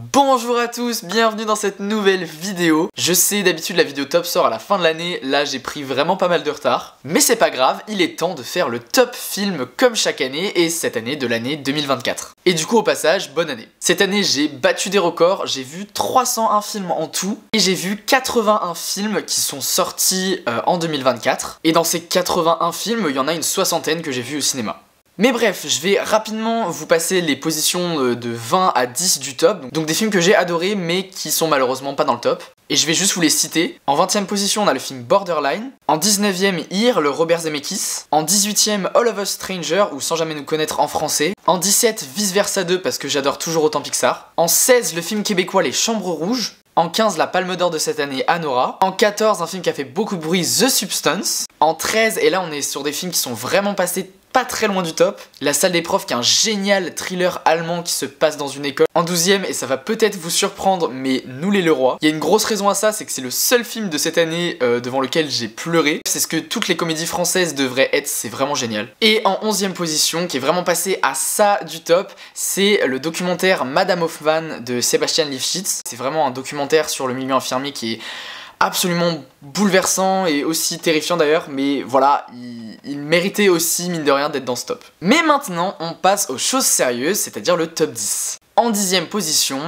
Bonjour à tous, bienvenue dans cette nouvelle vidéo. Je sais, d'habitude la vidéo top sort à la fin de l'année, là j'ai pris vraiment pas mal de retard. Mais c'est pas grave, il est temps de faire le top film comme chaque année, et cette année de l'année 2024. Et du coup au passage, bonne année. Cette année j'ai battu des records, j'ai vu 301 films en tout, et j'ai vu 81 films qui sont sortis en 2024. Et dans ces 81 films, il y en a une soixantaine que j'ai vu au cinéma. Mais bref, je vais rapidement vous passer les positions de 20 à 10 du top, donc des films que j'ai adorés mais qui sont malheureusement pas dans le top. Et je vais juste vous les citer. En 20e position, on a le film Borderline. En 19e, Here, le Robert Zemeckis. En 18e, All of Us Strangers, ou Sans jamais nous connaître en français. En 17, Vice Versa 2, parce que j'adore toujours autant Pixar. En 16, le film québécois Les Chambres Rouges. En 15, la Palme d'Or de cette année, Anora. En 14, un film qui a fait beaucoup de bruit, The Substance. En 13, et là on est sur des films qui sont vraiment passés pas très loin du top, La Salle des Profs, qui est un génial thriller allemand qui se passe dans une école. En 12e, et ça va peut-être vous surprendre, mais Nous les Leroy. Il y a une grosse raison à ça, c'est que c'est le seul film de cette année devant lequel j'ai pleuré. C'est ce que toutes les comédies françaises devraient être, c'est vraiment génial. Et en 11e position, qui est vraiment passé à ça du top, c'est le documentaire Madame Hoffman de Sébastien Lifshitz. C'est vraiment un documentaire sur le milieu infirmier qui est absolument bouleversant et aussi terrifiant d'ailleurs, mais voilà, il méritait aussi, mine de rien, d'être dans ce top. Mais maintenant, on passe aux choses sérieuses, c'est-à-dire le top 10. En 10e position,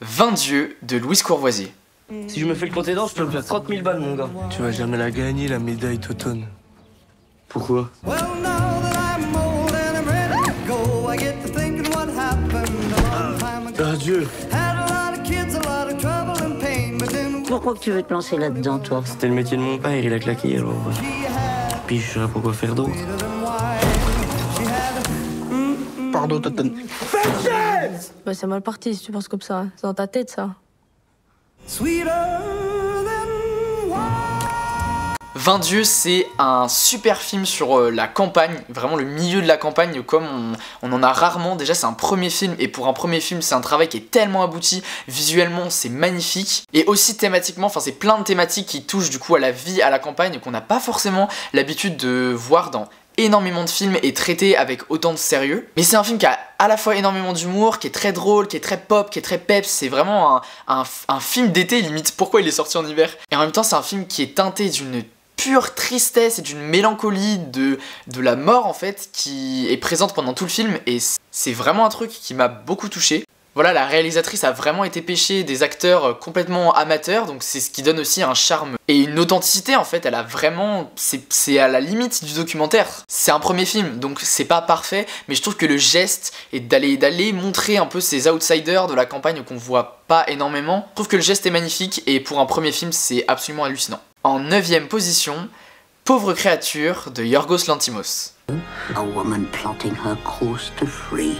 20 dieux de Louise Courvoisier. Si je me fais le compter d'or, je peux me faire 30 000 balles, mon gars. Tu vas jamais la gagner, la médaille d'automne. Pourquoi? Dieu. Pourquoi tu veux te lancer là-dedans, toi? C'était le métier de mon père, il a claqué, alors... Puis je saurais pas quoi faire d'autre. Pardon, Toton. Bah c'est mal parti si tu penses comme ça. C'est dans ta tête, ça. 20 dieux, c'est un super film sur la campagne, vraiment le milieu de la campagne, comme on en a rarement. Déjà c'est un premier film, et pour un premier film c'est un travail qui est tellement abouti, visuellement c'est magnifique, et aussi thématiquement, enfin c'est plein de thématiques qui touchent du coup à la vie, à la campagne, qu'on n'a pas forcément l'habitude de voir dans énormément de films et traité avec autant de sérieux. Mais c'est un film qui a à la fois énormément d'humour, qui est très drôle, qui est très pop, qui est très peps. C'est vraiment un film d'été limite. Pourquoi il est sorti en hiver? Et en même temps c'est un film qui est teinté d'une pure tristesse et d'une mélancolie de la mort en fait, qui est présente pendant tout le film, et c'est vraiment un truc qui m'a beaucoup touché. Voilà, la réalisatrice a vraiment été pêchée des acteurs complètement amateurs, donc c'est ce qui donne aussi un charme et une authenticité en fait. Elle a vraiment, c'est à la limite du documentaire. C'est un premier film, donc c'est pas parfait, mais je trouve que le geste est d'aller montrer un peu ces outsiders de la campagne qu'on voit pas énormément. Je trouve que le geste est magnifique, et pour un premier film c'est absolument hallucinant. En 9e position, Pauvre créature de Yorgos Lanthimos. A woman plotting her course to freedom.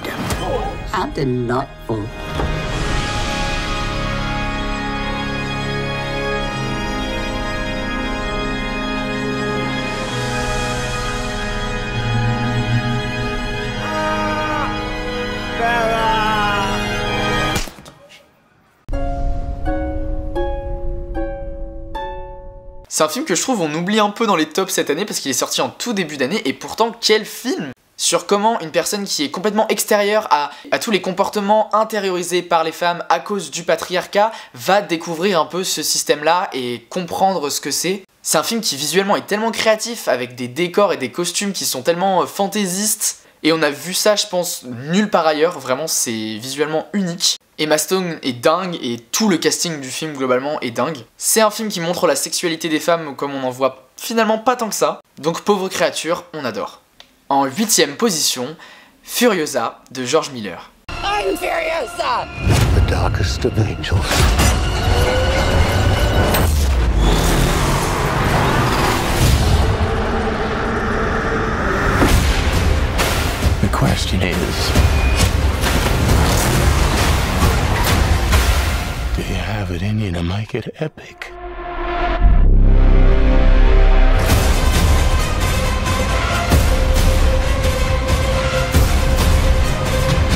How delightful. C'est un film que je trouve on oublie un peu dans les tops cette année parce qu'il est sorti en tout début d'année, et pourtant quel film! Sur comment une personne qui est complètement extérieure à tous les comportements intériorisés par les femmes à cause du patriarcat va découvrir un peu ce système-là et comprendre ce que c'est. C'est un film qui visuellement est tellement créatif, avec des décors et des costumes qui sont tellement fantaisistes, et on a vu ça je pense nulle part ailleurs, vraiment c'est visuellement unique. Emma Stone est dingue, et tout le casting du film globalement est dingue. C'est un film qui montre la sexualité des femmes comme on en voit finalement pas tant que ça, donc Pauvre créature, on adore. En 8e position, Furiosa de George Miller. I'm Furiosa! The darkest of angels. The question is, do you have it in you to make it epic?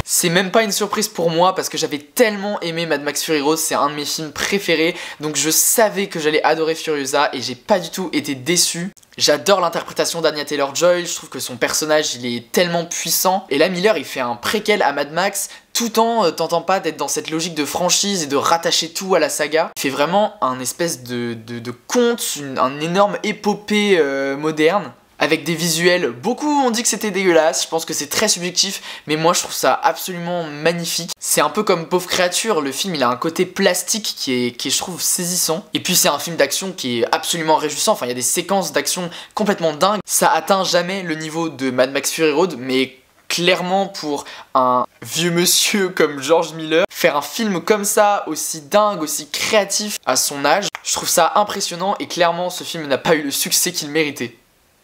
C'est même pas une surprise pour moi parce que j'avais tellement aimé Mad Max Fury Road, c'est un de mes films préférés, donc je savais que j'allais adorer Furiosa et j'ai pas du tout été déçu. J'adore l'interprétation d'Anya Taylor-Joy, je trouve que son personnage il est tellement puissant. Et là Miller il fait un préquel à Mad Max tout en tentant pas d'être dans cette logique de franchise et de rattacher tout à la saga. Il fait vraiment un espèce de conte, un énorme épopée moderne. Avec des visuels, beaucoup ont dit que c'était dégueulasse, je pense que c'est très subjectif, mais moi je trouve ça absolument magnifique. C'est un peu comme Pauvre Créature, le film il a un côté plastique qui est je trouve saisissant. Et puis c'est un film d'action qui est absolument réjouissant, enfin il y a des séquences d'action complètement dingues. Ça atteint jamais le niveau de Mad Max Fury Road, mais clairement pour un vieux monsieur comme George Miller, faire un film comme ça, aussi dingue, aussi créatif à son âge, je trouve ça impressionnant et clairement ce film n'a pas eu le succès qu'il méritait.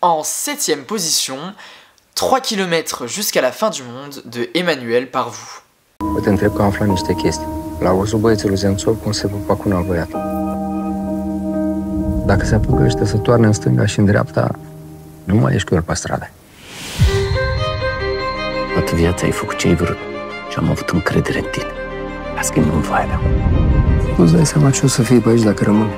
En 7ème position, 3 km jusqu'à la fin du monde de Emmanuel par vous. Te întreb că afla niște chestii. L-au văzut băieții lui Zemțov cum se pupa cu un alt băiat. Dacă se apucă ăștia să toarne în stânga și în dreapta, nu mai ești cu el pe stradă. Toată viața ai făcut ce ai vrut și am avut încredere în tine. La schimb nu-mi vai avea. Nu-ți dai seama ce o să fii pe aici dacă rămâni.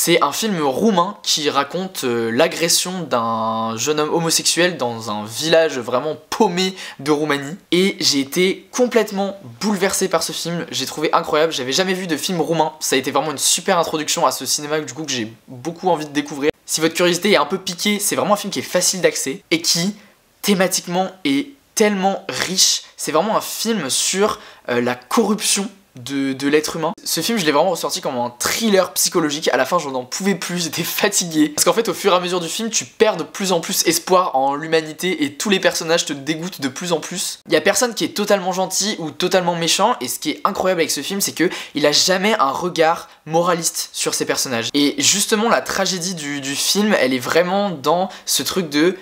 C'est un film roumain qui raconte l'agression d'un jeune homme homosexuel dans un village vraiment paumé de Roumanie. Et j'ai été complètement bouleversé par ce film, j'ai trouvé incroyable, j'avais jamais vu de film roumain. Ça a été vraiment une super introduction à ce cinéma du coup que j'ai beaucoup envie de découvrir. Si votre curiosité est un peu piquée, c'est vraiment un film qui est facile d'accès et qui, thématiquement, est tellement riche. C'est vraiment un film sur la corruption de l'être humain. Ce film je l'ai vraiment ressorti comme un thriller psychologique. À la fin j'en pouvais plus, j'étais fatigué. Parce qu'en fait au fur et à mesure du film tu perds de plus en plus espoir en l'humanité et tous les personnages te dégoûtent de plus en plus. Il y a personne qui est totalement gentil ou totalement méchant et ce qui est incroyable avec ce film c'est que il a jamais un regard moraliste sur ses personnages. Et justement la tragédie du film elle est vraiment dans ce truc de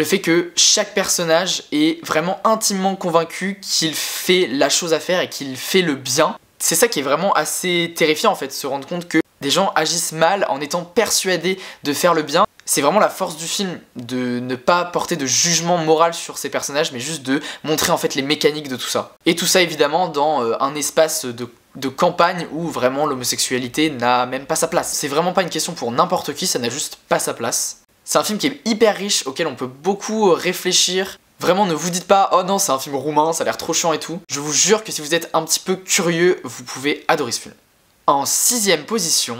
le fait que chaque personnage est vraiment intimement convaincu qu'il fait la chose à faire et qu'il fait le bien. C'est ça qui est vraiment assez terrifiant en fait, se rendre compte que des gens agissent mal en étant persuadés de faire le bien. C'est vraiment la force du film de ne pas porter de jugement moral sur ces personnages mais juste de montrer en fait les mécaniques de tout ça. Et tout ça évidemment dans un espace de campagne où vraiment l'homosexualité n'a même pas sa place. C'est vraiment pas une question pour n'importe qui, ça n'a juste pas sa place. C'est un film qui est hyper riche, auquel on peut beaucoup réfléchir. Vraiment, ne vous dites pas « Oh non, c'est un film roumain, ça a l'air trop chiant et tout ». Je vous jure que si vous êtes un petit peu curieux, vous pouvez adorer ce film. En 6ème position,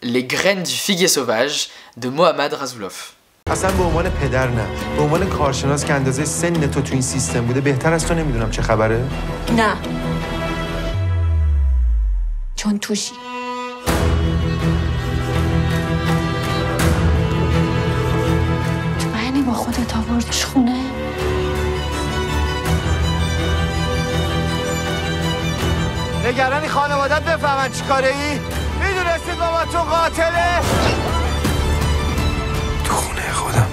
Les graines du figuier sauvage de Mohammad Rasoulov. اصلا به عنوان پدر نه به عنوان کارشناس که اندازه سن تو این سیستم بوده بهتر از تو نمیدونم چه خبره نه چون توشی با خودت آوردش خونه نگرانی خانوادت بفهمن چی کاره ای؟ میدونستید بابا تو قاتله؟ تو خونه خودم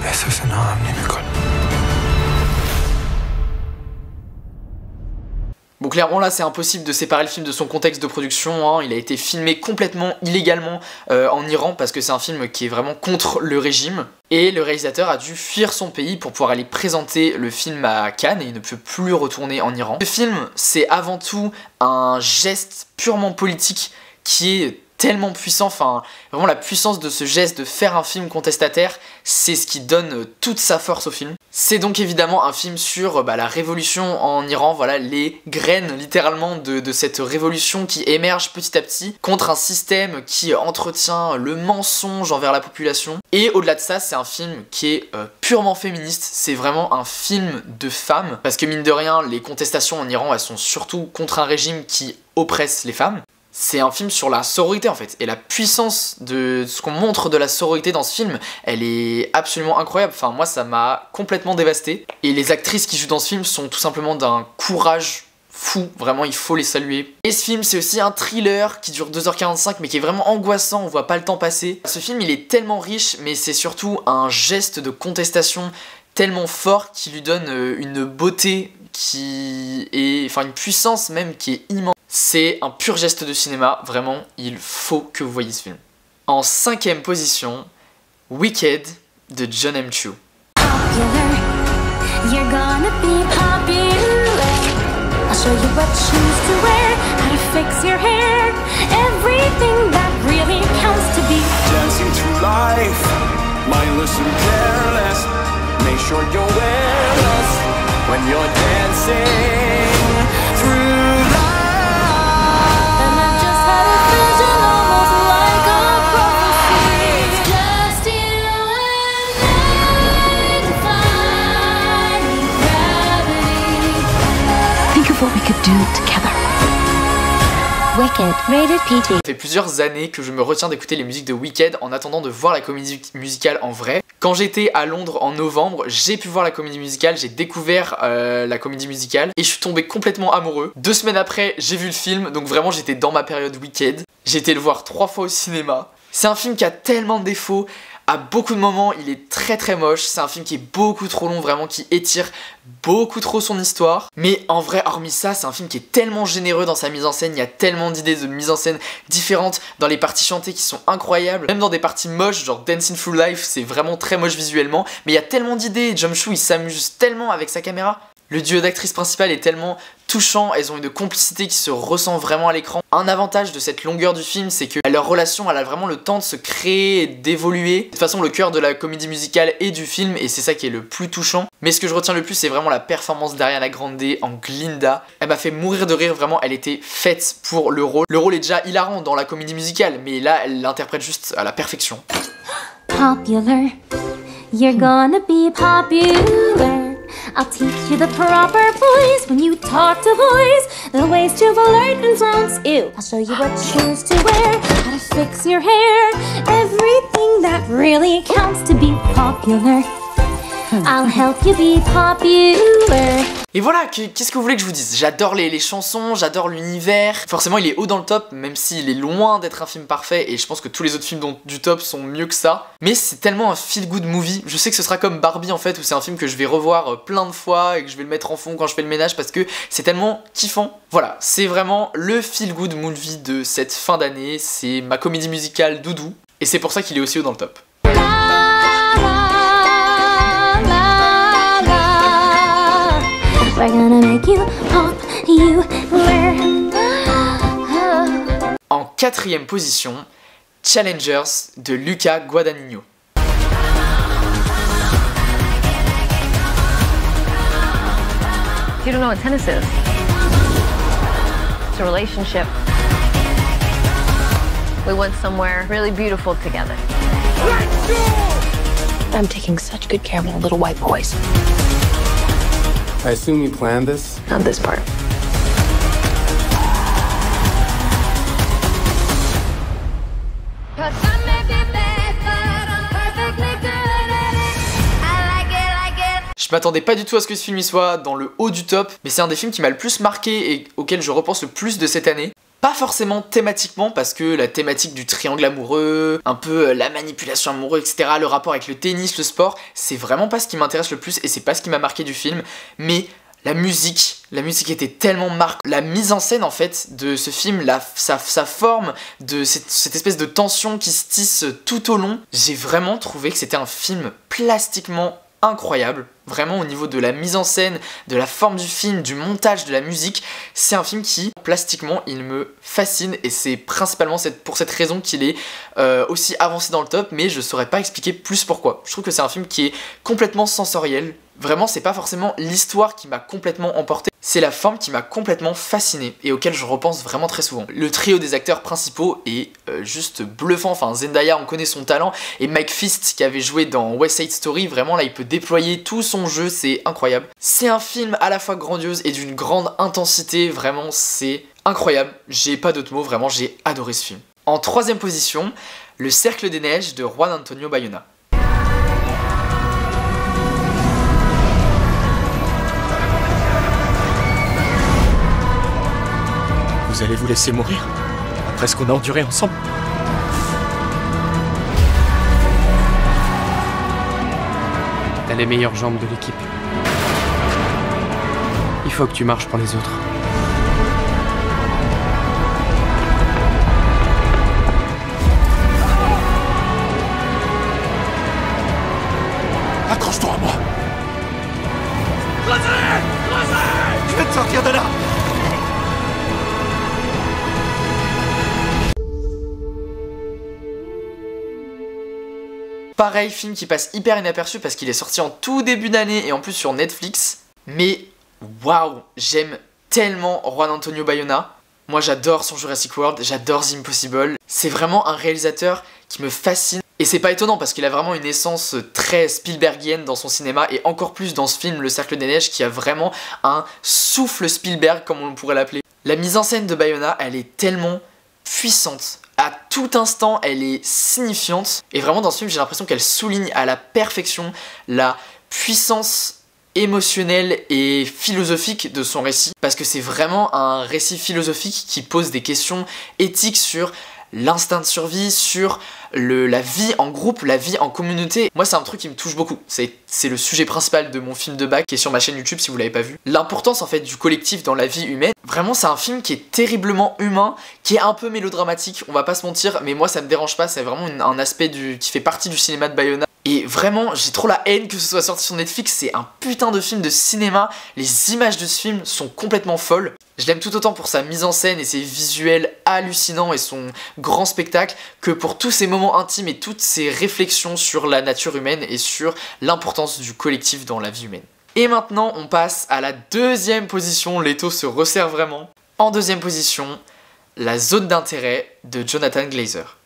احساس ناامنی میکنم. Bon clairement là c'est impossible de séparer le film de son contexte de production, hein. Il a été filmé complètement illégalement en Iran parce que c'est un film qui est vraiment contre le régime. Et le réalisateur a dû fuir son pays pour pouvoir aller présenter le film à Cannes et il ne peut plus retourner en Iran. Ce film c'est avant tout un geste purement politique qui est tellement puissant, enfin vraiment la puissance de ce geste de faire un film contestataire, c'est ce qui donne toute sa force au film. C'est donc évidemment un film sur la révolution en Iran, voilà les graines littéralement de cette révolution qui émerge petit à petit contre un système qui entretient le mensonge envers la population. Et au-delà de ça, c'est un film qui est purement féministe, c'est vraiment un film de femmes, parce que mine de rien, les contestations en Iran, elles sont surtout contre un régime qui oppresse les femmes. C'est un film sur la sororité en fait, et la puissance de ce qu'on montre de la sororité dans ce film, elle est absolument incroyable, enfin moi ça m'a complètement dévasté, et les actrices qui jouent dans ce film sont tout simplement d'un courage fou, vraiment il faut les saluer. Et ce film c'est aussi un thriller qui dure 2h45 mais qui est vraiment angoissant, on voit pas le temps passer. Ce film il est tellement riche mais c'est surtout un geste de contestation tellement fort qui lui donne une beauté qui est, enfin une puissance même qui est immense. C'est un pur geste de cinéma, vraiment, il faut que vous voyez ce film. En 5ème position, Wicked de John M. Chu. You're gonna be popular. I'll show you what shoes to wear, how to fix your hair, everything that really counts to be dancing through life, mindless and careless. Make sure you're awareness when you're dancing through life. And I just had a vision almost like a prophecy. It's just you and I defying gravity. Think of what we could do together. Wicked, rated PG. Ça fait plusieurs années que je me retiens d'écouter les musiques de Wicked en attendant de voir la comédie musicale en vrai. Quand j'étais à Londres en novembre, j'ai pu voir la comédie musicale, j'ai découvert la comédie musicale et je suis tombé complètement amoureux. 2 semaines après, j'ai vu le film, donc vraiment j'étais dans ma période Wicked. J'ai été le voir 3 fois au cinéma. C'est un film qui a tellement de défauts. À beaucoup de moments, il est très moche. C'est un film qui est beaucoup trop long, vraiment, qui étire beaucoup trop son histoire. Mais en vrai, hormis ça, c'est un film qui est tellement généreux dans sa mise en scène. Il y a tellement d'idées de mise en scène différentes dans les parties chantées qui sont incroyables. Même dans des parties moches, genre Dancing Through Life, c'est vraiment très moche visuellement. Mais il y a tellement d'idées. Jung-Soo, il s'amuse tellement avec sa caméra. Le duo d'actrices principales est tellement touchant, elles ont une complicité qui se ressent vraiment à l'écran. Un avantage de cette longueur du film, c'est que leur relation, elle a vraiment le temps de se créer et d'évoluer. De toute façon, le cœur de la comédie musicale et du film, et c'est ça qui est le plus touchant. Mais ce que je retiens le plus, c'est vraiment la performance d'Ariana Grande en Glinda. Elle m'a fait mourir de rire, vraiment, elle était faite pour le rôle. Le rôle est déjà hilarant dans la comédie musicale, mais là, elle l'interprète juste à la perfection. Popular, you're gonna be popular. I'll teach you the proper voice when you talk to boys, the ways to alert and sounds ew. I'll show you what shoes to wear, how to fix your hair, everything that really counts to be popular. I'll help you be popular. Et voilà, qu'est-ce que vous voulez que je vous dise? J'adore les chansons, j'adore l'univers. Forcément, il est haut dans le top, même s'il est loin d'être un film parfait, et je pense que tous les autres films du top sont mieux que ça. Mais c'est tellement un feel-good movie. Je sais que ce sera comme Barbie en fait, où c'est un film que je vais revoir plein de fois, et que je vais le mettre en fond quand je fais le ménage, parce que c'est tellement kiffant. Voilà, c'est vraiment le feel-good movie de cette fin d'année, c'est ma comédie musicale doudou, et c'est pour ça qu'il est aussi haut dans le top. En 4ème position, Challengers de Luca Guadagnino. You don't know what tennis is. It's a relationship. We went somewhere really beautiful together. I'm taking such good care of my little white boys. I assume you planned this? Not this part. Je m'attendais pas du tout à ce que ce film y soit dans le haut du top, mais c'est un des films qui m'a le plus marqué et auquel je repense le plus de cette année. Pas forcément thématiquement, parce que la thématique du triangle amoureux, un peu la manipulation amoureuse, etc., le rapport avec le tennis, le sport, c'est vraiment pas ce qui m'intéresse le plus et c'est pas ce qui m'a marqué du film, mais la musique était tellement marquante. La mise en scène en fait de ce film, sa forme, de cette espèce de tension qui se tisse tout au long, j'ai vraiment trouvé que c'était un film plastiquement incroyable. Vraiment au niveau de la mise en scène, de la forme du film, du montage, de la musique, c'est un film qui, plastiquement, il me fascine et c'est principalement pour cette raison qu'il est aussi avancé dans le top, mais je saurais pas expliquer plus pourquoi. Je trouve que c'est un film qui est complètement sensoriel. Vraiment, c'est pas forcément l'histoire qui m'a complètement emporté, c'est la forme qui m'a complètement fasciné et auquel je repense vraiment très souvent. Le trio des acteurs principaux est juste bluffant, enfin Zendaya, on connaît son talent, et Mike Fist qui avait joué dans West Side Story, vraiment là il peut déployer tout son jeu, c'est incroyable. C'est un film à la fois grandiose et d'une grande intensité, vraiment c'est incroyable, j'ai pas d'autres mots, vraiment j'ai adoré ce film. En 3ème position, Le Cercle des Neiges de Juan Antonio Bayona. Vous allez vous laisser mourir après ce qu'on a enduré ensemble? T'as les meilleures jambes de l'équipe. Il faut que tu marches pour les autres. Accroche-toi à moi. Je vais te sortir de là. Pareil, film qui passe hyper inaperçu parce qu'il est sorti en tout début d'année et en plus sur Netflix. Mais waouh, j'aime tellement Juan Antonio Bayona. Moi j'adore son Jurassic World, j'adore The Impossible. C'est vraiment un réalisateur qui me fascine. Et c'est pas étonnant parce qu'il a vraiment une essence très Spielbergienne dans son cinéma et encore plus dans ce film Le Cercle des Neiges qui a vraiment un souffle Spielberg comme on pourrait l'appeler. La mise en scène de Bayona, elle est tellement puissante. À tout instant, elle est signifiante. Et vraiment dans ce film, j'ai l'impression qu'elle souligne à la perfection la puissance émotionnelle et philosophique de son récit. Parce que c'est vraiment un récit philosophique qui pose des questions éthiques sur l'instinct de survie, sur la vie en groupe, la vie en communauté. Moi c'est un truc qui me touche beaucoup, c'est le sujet principal de mon film de bac qui est sur ma chaîne YouTube si vous l'avez pas vu. L'importance en fait du collectif dans la vie humaine. Vraiment c'est un film qui est terriblement humain, qui est un peu mélodramatique, on va pas se mentir, mais moi ça me dérange pas, c'est vraiment un aspect qui fait partie du cinéma de Bayona. Et vraiment, j'ai trop la haine que ce soit sorti sur Netflix, c'est un putain de film de cinéma, les images de ce film sont complètement folles. Je l'aime tout autant pour sa mise en scène et ses visuels hallucinants et son grand spectacle que pour tous ces moments intimes et toutes ces réflexions sur la nature humaine et sur l'importance du collectif dans la vie humaine. Et maintenant, on passe à la deuxième position, l'étau se resserre vraiment. En deuxième position, La zone d'intérêt de Jonathan Glazer.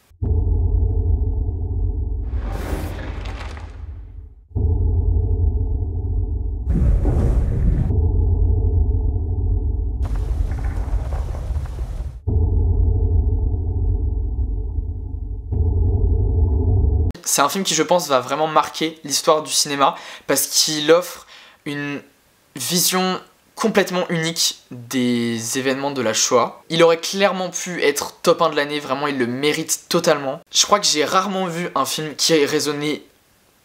C'est un film qui, je pense, va vraiment marquer l'histoire du cinéma parce qu'il offre une vision complètement unique des événements de la Shoah. Il aurait clairement pu être top 1 de l'année, vraiment il le mérite totalement. Je crois que j'ai rarement vu un film qui ait résonné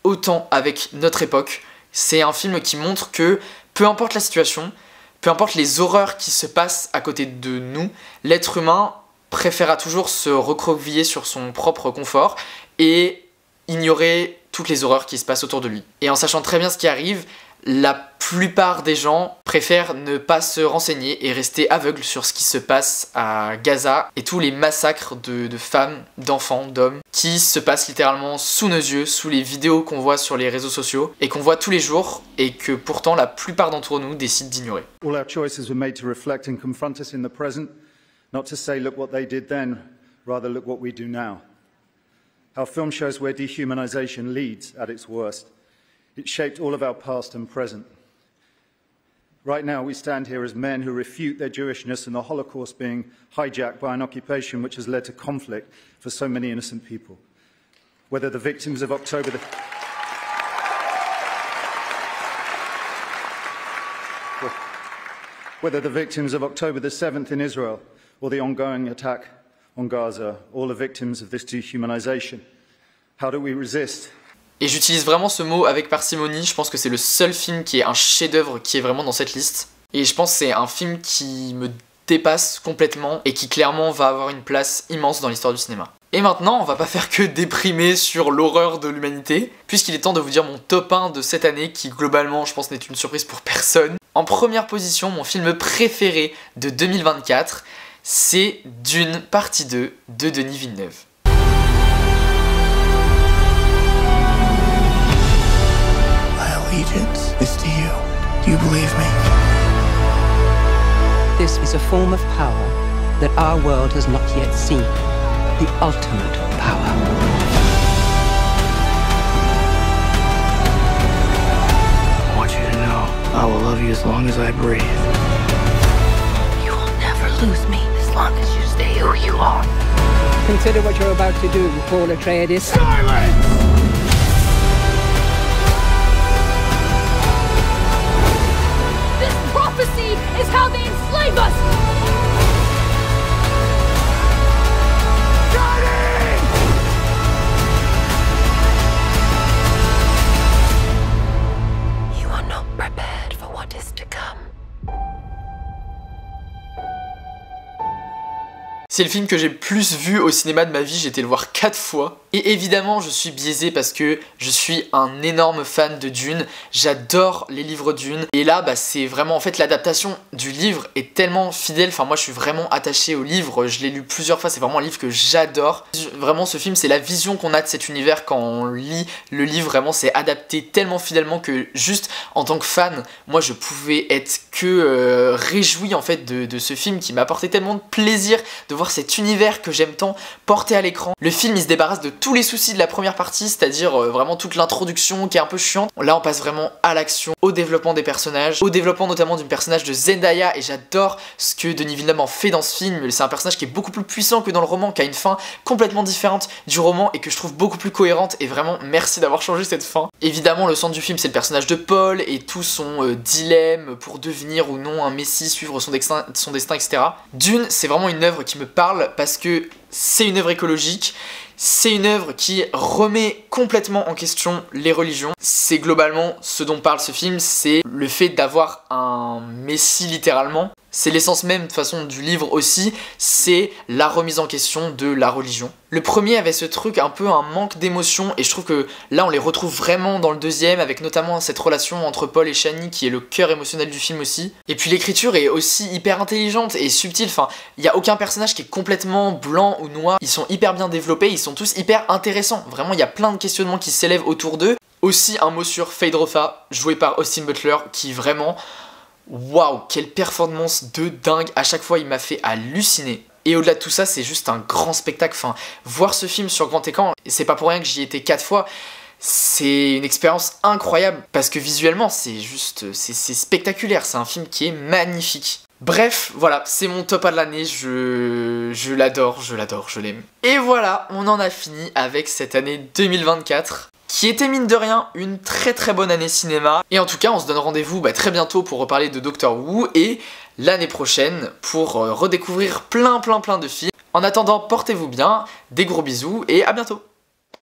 autant avec notre époque. C'est un film qui montre que peu importe la situation, peu importe les horreurs qui se passent à côté de nous, l'être humain préférera toujours se recroqueviller sur son propre confort et ignorer toutes les horreurs qui se passent autour de lui. Et en sachant très bien ce qui arrive, la plupart des gens préfèrent ne pas se renseigner et rester aveugles sur ce qui se passe à Gaza et tous les massacres de femmes, d'enfants, d'hommes qui se passent littéralement sous nos yeux, sous les vidéos qu'on voit sur les réseaux sociaux et qu'on voit tous les jours et que pourtant la plupart d'entre nous décident d'ignorer. All our choices were made to reflect and confront us in the present, not to say look what they did then, rather look what we do now. Our film shows where dehumanization leads at its worst. It shaped all of our past and present. Right now, we stand here as men who refute their Jewishness and the Holocaust being hijacked by an occupation which has led to conflict for so many innocent people. Whether the victims of October the 7th in Israel or the ongoing attack on Gaza, all the victims of this dehumanization. How do we resist? Et j'utilise vraiment ce mot avec parcimonie, je pense que c'est le seul film qui est un chef-d'œuvre qui est vraiment dans cette liste. Et je pense que c'est un film qui me dépasse complètement et qui clairement va avoir une place immense dans l'histoire du cinéma. Et maintenant, on va pas faire que déprimer sur l'horreur de l'humanité, puisqu'il est temps de vous dire mon top 1 de cette année qui globalement, je pense, n'est une surprise pour personne. En première position, mon film préféré de 2024, c'est Dune partie 2 de Denis Villeneuve. Allegiance is to you. Do you believe me? This is a form of power that our world has not yet seen. The ultimate power. I want you to know I will love you as long as I breathe. You will never lose me as long as you stay who you are. Consider what you're about to do, Paul Atreides. Silence! Prophecy is how they enslave us! Johnny! You are not prepared for what is to come. C'est le film que j'ai le plus vu au cinéma de ma vie, j'ai été le voir 4 fois. Et évidemment je suis biaisé parce que je suis un énorme fan de Dune, j'adore les livres Dune, et là bah c'est vraiment en fait l'adaptation du livre est tellement fidèle, enfin moi je suis vraiment attaché au livre, je l'ai lu plusieurs fois, c'est vraiment un livre que j'adore. Vraiment ce film c'est la vision qu'on a de cet univers quand on lit le livre, vraiment c'est adapté tellement fidèlement que juste en tant que fan, moi je pouvais être que réjoui en fait de ce film qui m'a apporté tellement de plaisir de voir cet univers que j'aime tant porté à l'écran. Le film il se débarrasse de tous les soucis de la première partie, c'est-à-dire vraiment toute l'introduction qui est un peu chiante. Là on passe vraiment à l'action, au développement des personnages, au développement notamment du personnage de Zendaya, et j'adore ce que Denis Villeneuve en fait dans ce film. C'est un personnage qui est beaucoup plus puissant que dans le roman, qui a une fin complètement différente du roman et que je trouve beaucoup plus cohérente, et vraiment merci d'avoir changé cette fin. Évidemment le centre du film c'est le personnage de Paul et tout son dilemme pour devenir ou non un messie, suivre son destin, etc. Dune c'est vraiment une œuvre qui me parle parce que c'est une œuvre écologique, c'est une œuvre qui remet complètement en question les religions. C'est globalement ce dont parle ce film, c'est le fait d'avoir un messie littéralement. C'est l'essence même de toute façon du livre aussi, c'est la remise en question de la religion. Le premier avait ce truc un peu un manque d'émotion, et je trouve que là on les retrouve vraiment dans le deuxième, avec notamment cette relation entre Paul et Chani qui est le cœur émotionnel du film aussi. Et puis l'écriture est aussi hyper intelligente et subtile, enfin il n'y a aucun personnage qui est complètement blanc ou noir, ils sont hyper bien développés, ils sont tous hyper intéressants, vraiment il y a plein de questionnements qui s'élèvent autour d'eux. Aussi un mot sur Feyd-Rautha, joué par Austin Butler, qui vraiment... Waouh, quelle performance de dingue, à chaque fois il m'a fait halluciner. Et au-delà de tout ça, c'est juste un grand spectacle, enfin, voir ce film sur grand écran, et c'est pas pour rien que j'y étais 4 fois, c'est une expérience incroyable, parce que visuellement c'est juste, c'est spectaculaire, c'est un film qui est magnifique. Bref, voilà, c'est mon top A de l'année, je l'adore, je l'aime. Et voilà, on en a fini avec cette année 2024. Qui était mine de rien une très bonne année cinéma. Et en tout cas on se donne rendez-vous très bientôt pour reparler de Doctor Who, et l'année prochaine pour redécouvrir plein de films. En attendant, portez-vous bien, des gros bisous et à bientôt.